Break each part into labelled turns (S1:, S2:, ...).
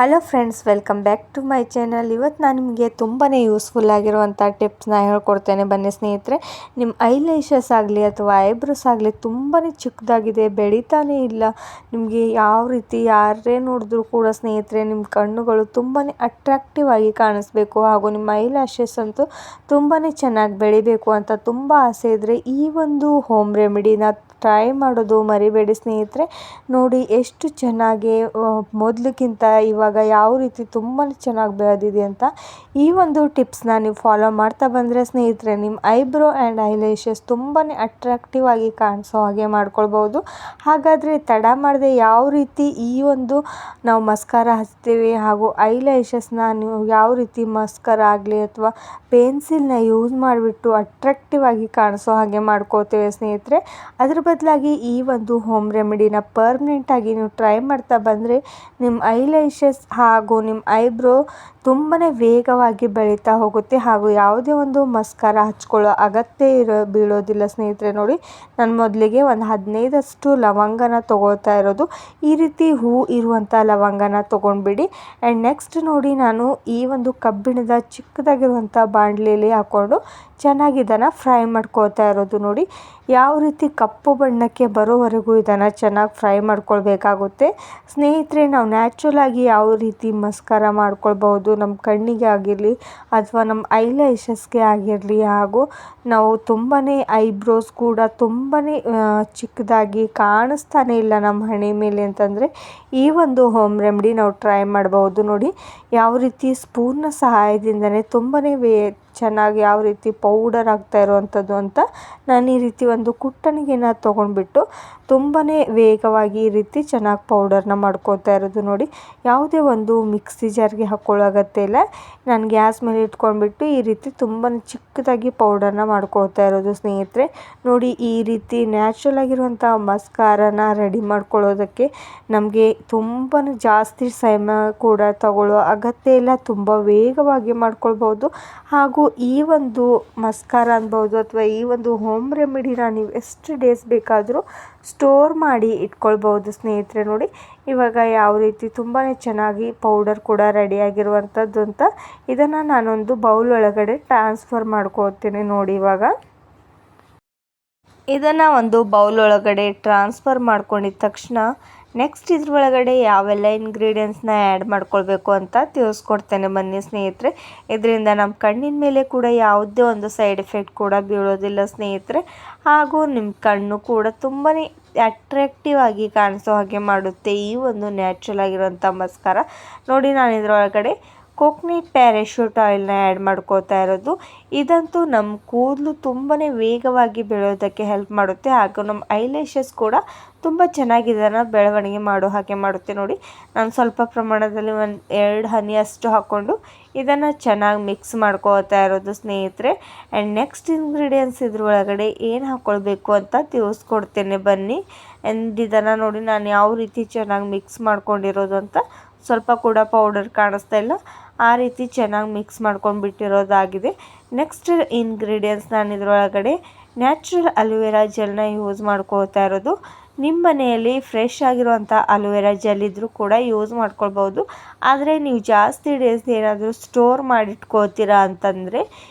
S1: Hello friends, welcome back to my channel. ಇವತ್ತು ನಾನು ನಿಮಗೆ ತುಂಬಾ ಯೂಸ್ಫುಲ್ ಆಗಿರುವಂಥ ಟಿಪ್ಸ್ನ ಹೇಳ್ಕೊಡ್ತೇನೆ. ಬನ್ನಿ ಸ್ನೇಹಿತರೆ, ನಿಮ್ಮ ಐಲ್ಯಾಶಸ್ ಆಗಲಿ ಅಥವಾ ಐಬ್ರೋಸ್ ಆಗಲಿ ತುಂಬಾ ಚಿಕ್ಕದಾಗಿದೆ, ಬೆಳೀತಾನೇ ಇಲ್ಲ. ನಿಮಗೆ ಯಾವ ರೀತಿ ಯಾರೇ ನೋಡಿದ್ರೂ ಕೂಡ ಸ್ನೇಹಿತರೆ ನಿಮ್ಮ ಕಣ್ಣುಗಳು ತುಂಬಾ ಅಟ್ರಾಕ್ಟಿವ್ ಆಗಿ ಕಾಣಿಸ್ಬೇಕು, ಹಾಗೂ ನಿಮ್ಮ ಐಲ್ಯಾಶಸ್ ಅಂತೂ ತುಂಬಾ ಚೆನ್ನಾಗಿ ಬೆಳಿಬೇಕು ಅಂತ ತುಂಬ ಆಸೆ ಇದ್ದರೆ ಈ ಒಂದು ಹೋಮ್ ರೆಮಿಡಿನ ಟ್ರೈ ಮಾಡೋದು ಮರಿಬೇಡಿ ಸ್ನೇಹಿತರೆ. ನೋಡಿ ಎಷ್ಟು ಚೆನ್ನಾಗಿ ಮೊದಲಿಗಿಂತ ಇವಾಗ ಯಾವ ರೀತಿ ತುಂಬಾ ಚೆನ್ನಾಗಿ ಬೆಳೆದಿದೆ ಅಂತ. ಈ ಒಂದು ಟಿಪ್ಸ್ನ ನೀವು ಫಾಲೋ ಮಾಡ್ತಾ ಬಂದರೆ ಸ್ನೇಹಿತರೆ ನಿಮ್ಮ ಐಬ್ರೋ ಆ್ಯಂಡ್ ಐಲ್ಯಾಶಸ್ ತುಂಬಾ ಅಟ್ರಾಕ್ಟಿವ್ ಆಗಿ ಕಾಣಿಸೋ ಹಾಗೆ ಮಾಡ್ಕೊಳ್ಬೋದು. ಹಾಗಾದರೆ ತಡ ಮಾಡದೆ ಯಾವ ರೀತಿ ಈ ಒಂದು ನಾವು ಮಸ್ಕಾರ ಹಚ್ತೀವಿ ಹಾಗೂ ಐಲ್ಯಾಶಸ್ನ ನೀವು ಯಾವ ರೀತಿ ಮಸ್ಕಾರ ಆಗಲಿ ಅಥವಾ ಪೆನ್ಸಿಲ್ನ ಯೂಸ್ ಮಾಡಿಬಿಟ್ಟು ಅಟ್ರಾಕ್ಟಿವ್ ಆಗಿ ಕಾಣಿಸೋ ಹಾಗೆ ಮಾಡ್ಕೋತೇವೆ ಸ್ನೇಹಿತರೆ. ಅದ್ರ ಬದಲಾಗಿ ಈ ಒಂದು ಹೋಮ್ ರೆಮಿಡಿನ ಪರ್ಮನೆಂಟಾಗಿ ನೀವು ಟ್ರೈ ಮಾಡ್ತಾ ಬಂದರೆ ನಿಮ್ಮ ಐಲ್ಯಾಶಸ್ ಹಾಗೂ ನಿಮ್ಮ ಐಬ್ರೋ ತುಂಬಾ ವೇಗವಾಗಿ ಬೆಳೀತಾ ಹೋಗುತ್ತೆ, ಹಾಗೂ ಯಾವುದೇ ಒಂದು ಮಸ್ಕಾರ ಹಚ್ಕೊಳ್ಳೋ ಅಗತ್ಯ ಬೀಳೋದಿಲ್ಲ ಸ್ನೇಹಿತರೆ. ನೋಡಿ, ನಾನು ಮೊದಲಿಗೆ ಒಂದು 15 ಲವಂಗನ ತೊಗೊಳ್ತಾ ಇರೋದು. ಈ ರೀತಿ ಹೂ ಇರುವಂಥ ಲವಂಗನ ತೊಗೊಂಡ್ಬಿಡಿ. ಆ್ಯಂಡ್ ನೆಕ್ಸ್ಟ್ ನೋಡಿ, ನಾನು ಈ ಒಂದು ಕಬ್ಬಿಣದ ಚಿಕ್ಕದಾಗಿರುವಂಥ ಬಾಣಲೆಯಲ್ಲಿ ಹಾಕ್ಕೊಂಡು ಚೆನ್ನಾಗಿ ಇದನ್ನು ಫ್ರೈ ಮಾಡ್ಕೊಳ್ತಾ ಇರೋದು. ನೋಡಿ, ಯಾವ ರೀತಿ ಕಪ್ಪು ಬಣ್ಣಕ್ಕೆ ಬರೋವರೆಗೂ ಇದನ್ನು ಚೆನ್ನಾಗಿ ಫ್ರೈ ಮಾಡ್ಕೊಳ್ಬೇಕಾಗುತ್ತೆ ಸ್ನೇಹಿತರೆ. ನಾವು ನ್ಯಾಚುರಲ್ ಆಗಿ ಯಾವ ರೀತಿ ಮಸ್ಕಾರ ಮಾಡ್ಕೊಳ್ಬಹುದು, ನಮ್ಮ ಕಣ್ಣಿಗೆ ಆಗಿರಲಿ ಅಥವಾ ನಮ್ಮ ಐಲ್ಯಾಶಸ್ಗೆ ಆಗಿರಲಿ, ಹಾಗೂ ನಾವು ತುಂಬಾ ಐಬ್ರೋಸ್ ಕೂಡ ತುಂಬಾ ಚಿಕ್ಕದಾಗಿ ಕಾಣಿಸ್ತಾನೆ ಇಲ್ಲ ನಮ್ಮ ಹಣೆ ಮೇಲೆ ಅಂತಂದರೆ ಈ ಒಂದು ಹೋಮ್ ರೆಮಿಡಿ ನಾವು ಟ್ರೈ ಮಾಡಬಹುದು. ನೋಡಿ, ಯಾವ ರೀತಿ ಸ್ಪೂನ್ನ ಸಹಾಯದಿಂದನೇ ತುಂಬಾ ಚೆನ್ನಾಗಿ ಯಾವ ರೀತಿ ಪೌಡರ್ ಆಗ್ತಾ ಇರುವಂಥದ್ದು ಅಂತ ನಾನು ಈ ರೀತಿ ಒಂದು ಕುಟ್ಟಣಿಗೆನ ತೊಗೊಂಡ್ಬಿಟ್ಟು ತುಂಬಾ ವೇಗವಾಗಿ ಈ ರೀತಿ ಚೆನ್ನಾಗಿ ಪೌಡರ್ನ ಮಾಡ್ಕೋತಾ ಇರೋದು. ನೋಡಿ, ಯಾವುದೇ ಒಂದು ಮಿಕ್ಸಿ ಜಾರ್ಗೆ ಹಾಕ್ಕೊಳ್ಳೋ ಅಗತ್ಯ ಇಲ್ಲ. ನಾನು ಗ್ಯಾಸ್ ಮೇಲೆ ಇಟ್ಕೊಂಡ್ಬಿಟ್ಟು ಈ ರೀತಿ ತುಂಬಾ ಚಿಕ್ಕದಾಗಿ ಪೌಡರ್ನ ಮಾಡ್ಕೋತಾ ಇರೋದು ಸ್ನೇಹಿತರೆ. ನೋಡಿ, ಈ ರೀತಿ ನ್ಯಾಚುರಲ್ ಆಗಿರುವಂಥ ಮಸ್ಕಾರನ ರೆಡಿ ಮಾಡ್ಕೊಳ್ಳೋದಕ್ಕೆ ನಮಗೆ ತುಂಬಾ ಜಾಸ್ತಿ ಸಮಯ ಕೂಡ ತಗೊಳ್ಳೋ ಅಗತ್ಯ ಇಲ್ಲ, ತುಂಬ ವೇಗವಾಗಿ ಮಾಡ್ಕೊಳ್ಬೋದು. ಹಾಗೂ ಈ ಒಂದು ಮಸ್ಕಾರ ಅನ್ಬೋದು ಅಥವಾ ಈ ಒಂದು ಹೋಮ್ ರೆಮಿಡಿನ ನೀವು ಎಷ್ಟು ಡೇಸ್ ಬೇಕಾದರೂ ಸ್ಟೋರ್ ಮಾಡಿ ಇಟ್ಕೊಳ್ಬೋದು ಸ್ನೇಹಿತರೆ. ನೋಡಿ, ಇವಾಗ ಯಾವ ರೀತಿ ತುಂಬಾ ಚೆನ್ನಾಗಿ ಪೌಡರ್ ಕೂಡ ರೆಡಿಯಾಗಿರುವಂಥದ್ದು ಅಂತ ಇದನ್ನು ನಾನೊಂದು ಬೌಲ್ ಒಳಗಡೆ ಟ್ರಾನ್ಸ್ಫರ್ ಮಾಡ್ಕೊಳ್ತೀನಿ. ನೋಡಿ, ಇವಾಗ ಇದನ್ನು ಒಂದು ಬೌಲ್ ಒಳಗಡೆ ಟ್ರಾನ್ಸ್ಫರ್ ಮಾಡ್ಕೊಂಡಿದ್ದ ತಕ್ಷಣ ನೆಕ್ಸ್ಟ್ ಇದ್ರ ಒಳಗಡೆ ಯಾವೆಲ್ಲ ಇಂಗ್ರೀಡಿಯೆಂಟ್ಸ್ನ ಆ್ಯಡ್ ಮಾಡ್ಕೊಳ್ಬೇಕು ಅಂತ ತಿಳಿಸ್ಕೊಡ್ತೇನೆ ಬನ್ನಿ ಸ್ನೇಹಿತರೆ. ಇದರಿಂದ ನಮ್ಮ ಕಣ್ಣಿನ ಮೇಲೆ ಕೂಡ ಯಾವುದೇ ಒಂದು ಸೈಡ್ ಎಫೆಕ್ಟ್ ಕೂಡ ಬೀಳೋದಿಲ್ಲ ಸ್ನೇಹಿತರೆ, ಹಾಗೂ ನಿಮ್ಮ ಕಣ್ಣು ಕೂಡ ತುಂಬಾ ಅಟ್ರಾಕ್ಟಿವ್ ಆಗಿ ಕಾಣಿಸೋ ಹಾಗೆ ಮಾಡುತ್ತೆ ಈ ಒಂದು ನ್ಯಾಚುರಲ್ ಆಗಿರೋಂಥ ಮಸ್ಕಾರ. ನೋಡಿ, ನಾನು ಇದರೊಳಗಡೆ ಕೋಕೋನಟ್ ಪ್ಯಾರಾಶೂಟ್ ಆಯಿಲ್ನ ಆ್ಯಡ್ ಮಾಡ್ಕೋತಾ ಇರೋದು. ಇದಂತೂ ನಮ್ಮ ಕೂದಲು ತುಂಬಾ ವೇಗವಾಗಿ ಬೆಳೆಯೋದಕ್ಕೆ ಹೆಲ್ಪ್ ಮಾಡುತ್ತೆ, ಹಾಗೂ ನಮ್ಮ ಐಲ್ಯಾಶಸ್ ಕೂಡ ತುಂಬ ಚೆನ್ನಾಗಿ ಇದನ್ನು ಬೆಳವಣಿಗೆ ಮಾಡೋ ಹಾಗೆ ಮಾಡುತ್ತೆ. ನೋಡಿ, ನಾನು ಸ್ವಲ್ಪ ಪ್ರಮಾಣದಲ್ಲಿ 1-2 ಹನಿಯಷ್ಟು ಹಾಕ್ಕೊಂಡು ಇದನ್ನು ಚೆನ್ನಾಗಿ ಮಿಕ್ಸ್ ಮಾಡ್ಕೋತಾ ಇರೋದು ಸ್ನೇಹಿತರೆ. ಆ್ಯಂಡ್ ನೆಕ್ಸ್ಟ್ ಇಂಗ್ರೀಡಿಯೆಂಟ್ಸ್ ಇದ್ರೊಳಗಡೆ ಏನು ಹಾಕ್ಕೊಳ್ಬೇಕು ಅಂತ ತಿಳಿಸ್ಕೊಡ್ತೇನೆ ಬನ್ನಿ. ಆ್ಯಂಡ್ ಇದನ್ನು ನೋಡಿ ನಾನು ಯಾವ ರೀತಿ ಚೆನ್ನಾಗಿ ಮಿಕ್ಸ್ ಮಾಡ್ಕೊಂಡಿರೋದು ಅಂತ. ಸ್ವಲ್ಪ ಕೂಡ ಪೌಡರ್ ಕಾಣಿಸ್ತಾ ಇಲ್ಲ, ಆ ರೀತಿ ಚೆನ್ನಾಗಿ ಮಿಕ್ಸ್ ಮಾಡ್ಕೊಂಡು ಬಿಟ್ಟಿರೋದಾಗಿದೆ. ನೆಕ್ಸ್ಟ್ ಇಂಗ್ರೀಡಿಯೆಂಟ್ಸ್ ನಾನು ಇದರೊಳಗಡೆ ನ್ಯಾಚುರಲ್ ಅಲೋವೆರಾ ಜೆಲ್ನ ಯೂಸ್ ಮಾಡ್ಕೋತಾ ಇರೋದು. ನಿಮ್ಮ ಮನೆಯಲ್ಲಿ ಫ್ರೆಶ್ ಆಗಿರುವಂಥ ಅಲೋವೆರಾ ಜೆಲ್ ಇದ್ದರೂ ಕೂಡ ಯೂಸ್ ಮಾಡ್ಕೊಳ್ಬೋದು. ಆದರೆ ನೀವು ಜಾಸ್ತಿ ಡೇಸ್ ಏನಾದರೂ ಸ್ಟೋರ್ ಮಾಡಿಟ್ಕೋತೀರಾ ಅಂತಂದರೆ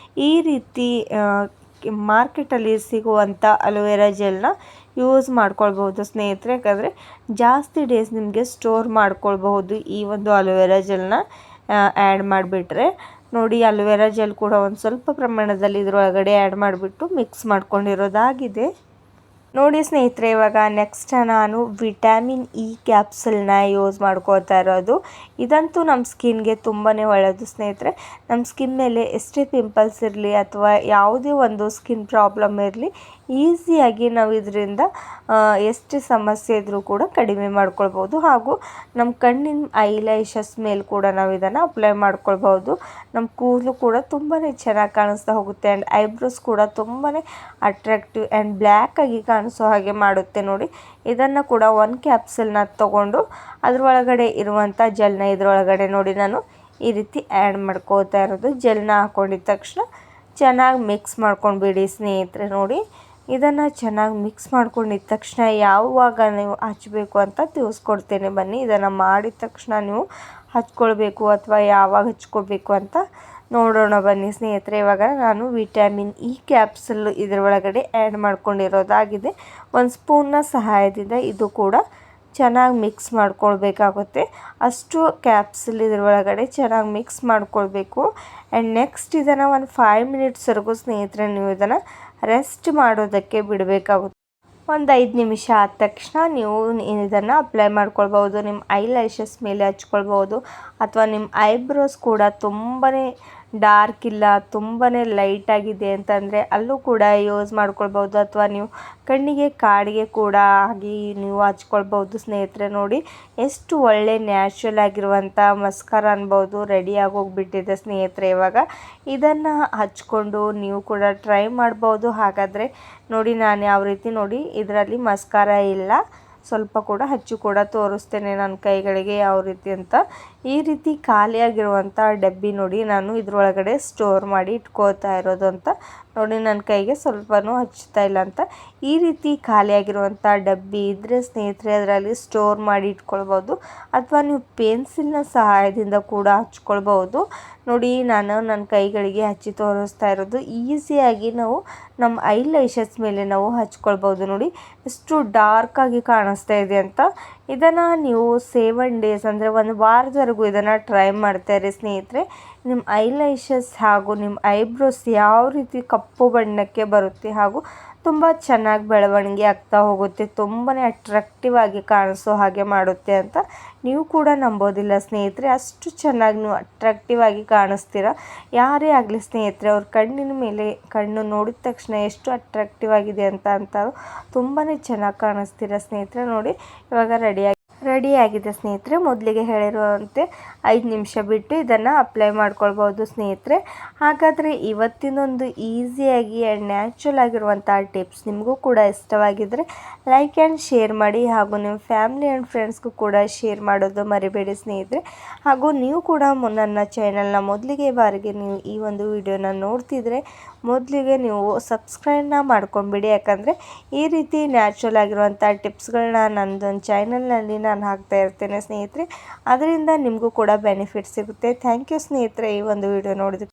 S1: ಈ ರೀತಿ ಮಾರ್ಕೆಟಲ್ಲಿ ಸಿಗುವಂಥ ಅಲೋವೆರಾ ಜೆಲ್ನ ಯೂಸ್ ಮಾಡ್ಕೊಳ್ಬೋದು ಸ್ನೇಹಿತರೆ. ಯಾಕಂದರೆ ಜಾಸ್ತಿ ಡೇಸ್ ನಿಮಗೆ ಸ್ಟೋರ್ ಮಾಡ್ಕೊಳ್ಬಹುದು ಈ ಒಂದು ಅಲೋವೆರಾ ಜೆಲ್ನ ಆ್ಯಡ್ ಮಾಡಿಬಿಟ್ರೆ. ನೋಡಿ, ಅಲೋವೆರಾ ಜೆಲ್ ಕೂಡ ಒಂದು ಸ್ವಲ್ಪ ಪ್ರಮಾಣದಲ್ಲಿ ಇದರೊಳಗಡೆ ಆ್ಯಡ್ ಮಾಡಿಬಿಟ್ಟು ಮಿಕ್ಸ್ ಮಾಡ್ಕೊಂಡಿರೋದಾಗಿದೆ. ನೋಡಿ ಸ್ನೇಹಿತರೆ, ಇವಾಗ ನೆಕ್ಸ್ಟ್ ನಾನು ವಿಟಮಿನ್ ಇ ಕ್ಯಾಪ್ಸೂಲ್ನ ಯೂಸ್ ಮಾಡ್ಕೋತಾ ಇರೋದು. ಇದಂತೂ ನಮ್ಮ ಸ್ಕಿನ್ಗೆ ತುಂಬಾ ಒಳ್ಳೆಯದು ಸ್ನೇಹಿತರೆ. ನಮ್ಮ ಸ್ಕಿನ್ ಮೇಲೆ ಎಷ್ಟೇ ಪಿಂಪಲ್ಸ್ ಇರಲಿ ಅಥವಾ ಯಾವುದೇ ಒಂದು ಸ್ಕಿನ್ ಪ್ರಾಬ್ಲಮ್ ಇರಲಿ, ಈಸಿಯಾಗಿ ನಾವು ಇದರಿಂದ ಎಷ್ಟೇ ಸಮಸ್ಯೆ ಇದ್ದರೂ ಕೂಡ ಕಡಿಮೆ ಮಾಡ್ಕೊಳ್ಬೋದು. ಹಾಗೂ ನಮ್ಮ ಕಣ್ಣಿನ ಐಲ್ಯಾಶಸ್ ಮೇಲೆ ಕೂಡ ನಾವು ಇದನ್ನು ಅಪ್ಲೈ ಮಾಡ್ಕೊಳ್ಬೋದು. ನಮ್ಮ ಕೂದಲು ಕೂಡ ತುಂಬಾ ಚೆನ್ನಾಗಿ ಕಾಣಿಸ್ತಾ ಹೋಗುತ್ತೆ, ಆ್ಯಂಡ್ ಐಬ್ರೋಸ್ ಕೂಡ ತುಂಬಾ ಅಟ್ರಾಕ್ಟಿವ್ ಆ್ಯಂಡ್ ಬ್ಲ್ಯಾಕಾಗಿ ಕಾಣಿಸೋ ಹಾಗೆ ಮಾಡುತ್ತೆ. ನೋಡಿ, ಇದನ್ನು ಕೂಡ 1 ಕ್ಯಾಪ್ಸೂಲ್ನ ತೊಗೊಂಡು ಅದರೊಳಗಡೆ ಇರುವಂಥ ಜೆಲ್ನ ಇದರೊಳಗಡೆ ನೋಡಿ ನಾನು ಈ ರೀತಿ ಆ್ಯಡ್ ಮಾಡ್ಕೋತಾ ಇರೋದು. ಜೆಲ್ನ ಹಾಕ್ಕೊಂಡಿದ್ದ ತಕ್ಷಣ ಚೆನ್ನಾಗಿ ಮಿಕ್ಸ್ ಮಾಡ್ಕೊಂಡ್ಬಿಡಿ ಸ್ನೇಹಿತರೆ. ನೋಡಿ, ಇದನ್ನು ಚೆನ್ನಾಗಿ ಮಿಕ್ಸ್ ಮಾಡ್ಕೊಂಡಿದ್ದ ತಕ್ಷಣ ಯಾವಾಗ ನೀವು ಹಚ್ಚಬೇಕು ಅಂತ ತಿಳಿಸ್ಕೊಡ್ತೇನೆ ಬನ್ನಿ. ಇದನ್ನು ಮಾಡಿದ ತಕ್ಷಣ ನೀವು ಹಚ್ಕೊಳ್ಬೇಕು ಅಥವಾ ಯಾವಾಗ ಹಚ್ಕೋಬೇಕು ಅಂತ ನೋಡೋಣ ಬನ್ನಿ ಸ್ನೇಹಿತರೆ. ಇವಾಗ ನಾನು ವಿಟಮಿನ್ ಇ ಕ್ಯಾಪ್ಸುಲ್ ಇದರ ಒಳಗಡೆ ಆ್ಯಡ್ ಮಾಡ್ಕೊಂಡಿರೋದಾಗಿದೆ. 1 ಸ್ಪೂನ್ನ ಸಹಾಯದಿಂದ ಇದು ಕೂಡ ಚೆನ್ನಾಗಿ ಮಿಕ್ಸ್ ಮಾಡ್ಕೊಳ್ಬೇಕಾಗುತ್ತೆ. ಅಷ್ಟು ಕ್ಯಾಪ್ಸುಲ್ ಇದ್ರ ಒಳಗಡೆ ಚೆನ್ನಾಗಿ ಮಿಕ್ಸ್ ಮಾಡ್ಕೊಳ್ಬೇಕು. ಆ್ಯಂಡ್ ನೆಕ್ಸ್ಟ್ ಇದನ್ನು ಒಂದು 5 ಮಿನಿಟ್ಸ್ವರೆಗೂ ಸ್ನೇಹಿತರೆ ನೀವು ಇದನ್ನು ರೆಸ್ಟ್ ಮಾಡೋದಕ್ಕೆ ಬಿಡಬೇಕಾಗುತ್ತೆ. ಒಂದು 5 ನಿಮಿಷ ಆದ ತಕ್ಷಣ ನೀವು ಇದನ್ನು ಅಪ್ಲೈ ಮಾಡ್ಕೊಳ್ಬೋದು. ನಿಮ್ಮ ಐಲ್ಯಾಶಸ್ ಮೇಲೆ ಹಚ್ಕೊಳ್ಬೋದು ಅಥವಾ ನಿಮ್ಮ ಐಬ್ರೋಸ್ ಕೂಡ ತುಂಬಾ ಡಾರ್ಕ್ ಇಲ್ಲ, ತುಂಬಾ ಲೈಟಾಗಿದೆ ಅಂತಂದರೆ ಅಲ್ಲೂ ಕೂಡ ಯೂಸ್ ಮಾಡ್ಕೊಳ್ಬೋದು. ಅಥವಾ ನೀವು ಕಣ್ಣಿಗೆ ಕಾಡಿಗೆ ಕೂಡ ಆಗಿ ನೀವು ಹಚ್ಕೊಳ್ಬೋದು ಸ್ನೇಹಿತರೆ. ನೋಡಿ ಎಷ್ಟು ಒಳ್ಳೆ ನ್ಯಾಚುರಲ್ ಆಗಿರುವಂಥ ಮಸ್ಕಾರ ಅನ್ಬೋದು ರೆಡಿ ಆಗೋಗ್ಬಿಟ್ಟಿದೆ ಸ್ನೇಹಿತರೆ. ಇವಾಗ ಇದನ್ನು ಹಚ್ಕೊಂಡು ನೀವು ಕೂಡ ಟ್ರೈ ಮಾಡ್ಬೋದು. ಹಾಗಾದರೆ ನೋಡಿ ನಾನು ಯಾವ ರೀತಿ ನೋಡಿ ಇದರಲ್ಲಿ ಮಸ್ಕಾರ ಇಲ್ಲ, ಸ್ವಲ್ಪ ಕೂಡ ಹಚ್ಚಿ ಕೂಡ ತೋರಿಸ್ತೇನೆ ನನ್ನ ಕೈಗಳಿಗೆ ಯಾವ ರೀತಿ ಅಂತ. ಈ ರೀತಿ ಖಾಲಿಯಾಗಿರುವಂಥ ಡಬ್ಬಿ ನೋಡಿ ನಾನು ಇದ್ರೊಳಗಡೆ ಸ್ಟೋರ್ ಮಾಡಿ ಇಟ್ಕೋತಾ ಇರೋದು ಅಂತ ನೋಡಿ. ನನ್ನ ಕೈಗೆ ಸ್ವಲ್ಪನೂ ಹಚ್ಚುತ್ತಾ ಇಲ್ಲ ಅಂತ. ಈ ರೀತಿ ಖಾಲಿಯಾಗಿರುವಂಥ ಡಬ್ಬಿ ಇದ್ದರೆ ಸ್ನೇಹಿತರೆ ಅದರಲ್ಲಿ ಸ್ಟೋರ್ ಮಾಡಿ ಇಟ್ಕೊಳ್ಬೋದು ಅಥವಾ ನೀವು ಪೆನ್ಸಿಲ್ನ ಸಹಾಯದಿಂದ ಕೂಡ ಹಚ್ಕೊಳ್ಬೋದು. ನೋಡಿ ನಾನು ನನ್ನ ಕೈಗಳಿಗೆ ಹಚ್ಚಿ ತೋರಿಸ್ತಾ ಇರೋದು. ಈಸಿಯಾಗಿ ನಾವು ನಮ್ಮ ಐಲ್ಯಾಶಸ್ ಮೇಲೆ ನಾವು ಹಚ್ಕೊಳ್ಬೋದು. ನೋಡಿ ಎಷ್ಟು ಡಾರ್ಕಾಗಿ ಕಾಣಿಸ್ತಾ ಇದೆ ಅಂತ. ಇದನ್ನು ನೀವು 7 ಡೇಸ್ ಅಂದರೆ 1 ವಾರದವರೆಗೂ ಇದನ್ನು ಟ್ರೈ ಮಾಡ್ತಾಯಿರಿ ಸ್ನೇಹಿತರೆ. ನಿಮ್ಮ ಐಲ್ಯಾಶಸ್ ಹಾಗೂ ನಿಮ್ಮ ಐಬ್ರೋಸ್ ಯಾವ ರೀತಿ ಕಪ್ಪು ಬಣ್ಣಕ್ಕೆ ಬರುತ್ತೆ ಹಾಗೂ ತುಂಬ ಚೆನ್ನಾಗಿ ಬೆಳವಣಿಗೆ ಆಗ್ತಾ ಹೋಗುತ್ತೆ, ತುಂಬಾ ಅಟ್ರಾಕ್ಟಿವ್ ಆಗಿ ಕಾಣಿಸೋ ಹಾಗೆ ಮಾಡುತ್ತೆ ಅಂತ ನೀವು ಕೂಡ ನಂಬೋದಿಲ್ಲ ಸ್ನೇಹಿತರೆ. ಅಷ್ಟು ಚೆನ್ನಾಗಿ ನೀವು ಅಟ್ರಾಕ್ಟಿವ್ ಆಗಿ ಕಾಣಿಸ್ತೀರ. ಯಾರೇ ಆಗಲಿ ಸ್ನೇಹಿತರೆ ಅವ್ರ ಕಣ್ಣಿನ ಮೇಲೆ ಕಣ್ಣು ನೋಡಿದ ತಕ್ಷಣ ಎಷ್ಟು ಅಟ್ರಾಕ್ಟಿವ್ ಆಗಿದೆ ಅಂತ ಅಂತಾರೋ ತುಂಬಾ ಚೆನ್ನಾಗಿ ಕಾಣಿಸ್ತೀರ ಸ್ನೇಹಿತರೆ. ನೋಡಿ ಇವಾಗ ರೆಡಿಯಾಗಿದೆ ಸ್ನೇಹಿತರೆ. ಮೊದಲಿಗೆ ಹೇಳಿರುವಂತೆ 5 ನಿಮಿಷ ಬಿಟ್ಟು ಇದನ್ನು ಅಪ್ಲೈ ಮಾಡ್ಕೊಳ್ಬೋದು ಸ್ನೇಹಿತರೆ. ಹಾಗಾದರೆ ಇವತ್ತಿನೊಂದು ಈಸಿಯಾಗಿ ಆ್ಯಂಡ್ ನ್ಯಾಚುರಲ್ ಆಗಿರುವಂಥ ಟಿಪ್ಸ್ ನಿಮಗೂ ಕೂಡ ಇಷ್ಟವಾಗಿದ್ದರೆ ಲೈಕ್ ಆ್ಯಂಡ್ ಶೇರ್ ಮಾಡಿ ಹಾಗೂ ನಿಮ್ಮ ಫ್ಯಾಮಿಲಿ ಆ್ಯಂಡ್ ಫ್ರೆಂಡ್ಸ್ಗೂ ಕೂಡ ಶೇರ್ ಮಾಡೋದು ಮರಿಬೇಡಿ ಸ್ನೇಹಿತರೆ. ಹಾಗೂ ನೀವು ಕೂಡ ನನ್ನ ಚಾನಲ್ನ ಮೊದಲಿಗೆ ಬಾರಿಗೆ ನೀವು ಈ ಒಂದು ವಿಡಿಯೋನ ನೋಡ್ತಿದ್ರೆ ಮೊದಲಿಗೆ ನೀವು ಸಬ್ಸ್ಕ್ರೈಬ್ನ ಮಾಡ್ಕೊಂಬಿಡಿ. ಯಾಕಂದರೆ ಈ ರೀತಿ ನ್ಯಾಚುರಲ್ ಆಗಿರುವಂಥ ಟಿಪ್ಸ್ಗಳನ್ನ ನನ್ನದೊಂದು ಚಾನಲ್ನಲ್ಲಿ ನಾನು ಹಾಕ್ತಾ ಇರ್ತೇನೆ ಸ್ನೇಹಿತರೆ. ಅದರಿಂದ ನಿಮಗೂ ಕೂಡ ಬೆನಿಫಿಟ್ ಸಿಗುತ್ತೆ. ಥ್ಯಾಂಕ್ ಯು ಸ್ನೇಹಿತರೆ ಈ ಒಂದು ವಿಡಿಯೋ ನೋಡಿದ್ದಕ್ಕೆ.